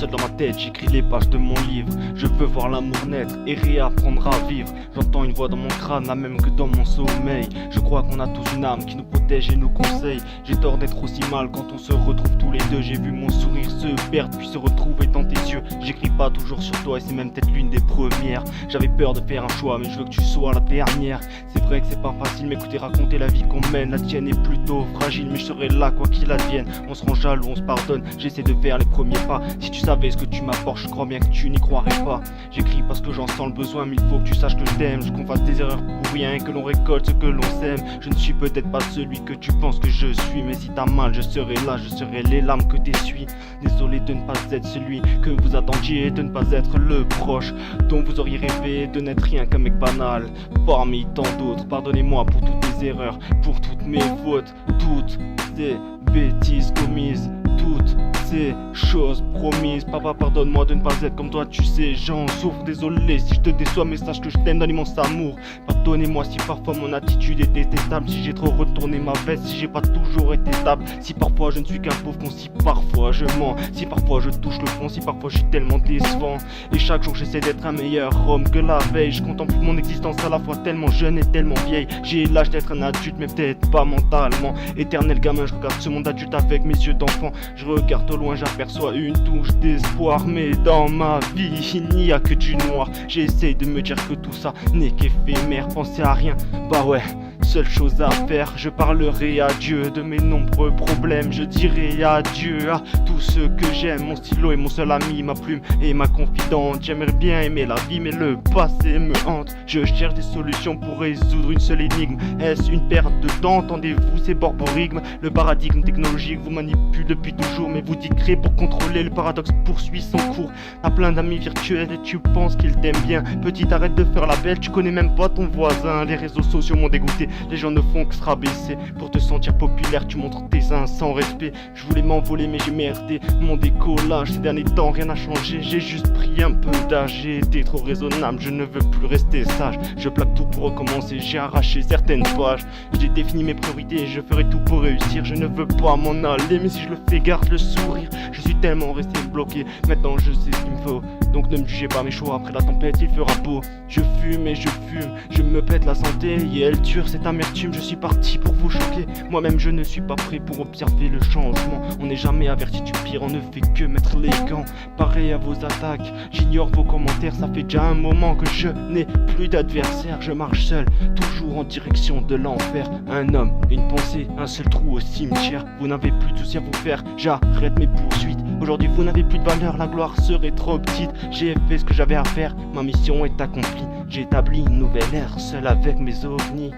seul dans ma tête, j'écris les pages de mon livre. Je veux voir l'amour naître et réapprendre à vivre. J'entends une voix dans mon crâne, la même que dans mon sommeil. Je crois qu'on a tous une âme qui nous protège et nous conseille. J'ai tort d'être aussi mal quand on se retrouve tous les deux. J'ai vu mon sourire se perdre puis se retrouver dans tes yeux. J'écris pas toujours sur toi et c'est même peut-être l'une des premières. J'avais peur de faire un choix mais je veux que tu sois la dernière. C'est vrai que c'est pas facile m'écouter raconter la vie qu'on mène. La tienne est plutôt fragile mais je serai là quoi qu'il advienne. On se rend jaloux, on se pardonne, j'essaie de faire les premiers pas. Si tu savais ce que tu m'apportes, je crois bien que tu n'y croirais pas. J'écris parce que j'en sens le besoin mais il faut que tu saches que je t'aime. Qu'on fasse des erreurs pour rien et que l'on récolte ce que l'on sème. Je ne suis peut-être pas celui que tu penses que je suis, mais si t'as mal je serai là, je serai les larmes que t'essuies. Désolé de ne pas être celui que vous attendiez, de ne pas être le proche dont vous auriez rêvé, de n'être rien qu'un mec banal parmi tant d'autres. Pardonnez-moi pour toutes les erreurs, pour toutes mes fautes, toutes ces bêtises commises, toutes ces choses promises. Papa, pardonne-moi de ne pas être comme toi, tu sais, j'en souffre. Désolé si je te déçois, mais sache que je t'aime d'un immense amour. Pardonnez-moi si parfois mon attitude est détestable, si j'ai trop retourné ma veste, si j'ai pas toujours été stable, si parfois je ne suis qu'un pauvre con, si parfois je mens, si parfois je touche le fond, si parfois je suis tellement décevant. Et chaque jour j'essaie d'être un meilleur homme que la veille. Je contemple mon existence à la fois tellement jeune et tellement vieille. J'ai l'âge d'être un adulte mais peut-être pas mentalement. Éternel gamin, je regarde ce monde adulte avec mes yeux d'enfant. Je regarde au loin, j'aperçois une touche d'espoir. Mais dans ma vie il n'y a que du noir. J'essaie de me dire que tout ça n'est qu'éphémère. Penser à rien, bah ouais, seule chose à faire, je parlerai à Dieu de mes nombreux problèmes. Je dirai adieu à tout ce que j'aime. Mon stylo est mon seul ami, ma plume est ma confidente. J'aimerais bien aimer la vie mais le passé me hante. Je cherche des solutions pour résoudre une seule énigme. Est-ce une perte de temps? Entendez-vous ces borborigmes? Le paradigme technologique vous manipule depuis toujours, mais vous dites créer pour contrôler. Le paradoxe poursuit son cours. T'as plein d'amis virtuels et tu penses qu'ils t'aiment bien. Petite, arrête de faire la belle, tu connais même pas ton voisin. Les réseaux sociaux m'ont dégoûté, les gens ne font que se rabaisser. Pour te sentir populaire, tu montres tes seins sans respect. Je voulais m'envoler mais j'ai merdé mon décollage. Ces derniers temps rien n'a changé, j'ai juste pris un peu d'âge. J'ai été trop raisonnable, je ne veux plus rester sage. Je plaque tout pour recommencer, j'ai arraché certaines pages. J'ai défini mes priorités et je ferai tout pour réussir. Je ne veux pas m'en aller mais si je le fais garde le sourire. Je suis tellement resté bloqué, maintenant je sais ce qu'il me faut. Donc ne me jugez pas mes choix, après la tempête il fera beau. Je fume et je fume, je me pète la santé et elle dure cette amertume. Je suis parti pour vous choquer, moi-même je ne suis pas prêt pour observer le changement. On n'est jamais averti du pire, on ne fait que mettre les gants. Pareil à vos attaques, j'ignore vos commentaires. Ça fait déjà un moment que je n'ai plus d'adversaire. Je marche seul, toujours en direction de l'enfer. Un homme, une pensée, un seul trou au cimetière. Vous n'avez plus de soucis à vous faire, j'arrête mes poursuites. Aujourd'hui vous n'avez plus de valeur, la gloire serait trop petite. J'ai fait ce que j'avais à faire, ma mission est accomplie. J'ai établi une nouvelle ère, seul avec mes ovnis.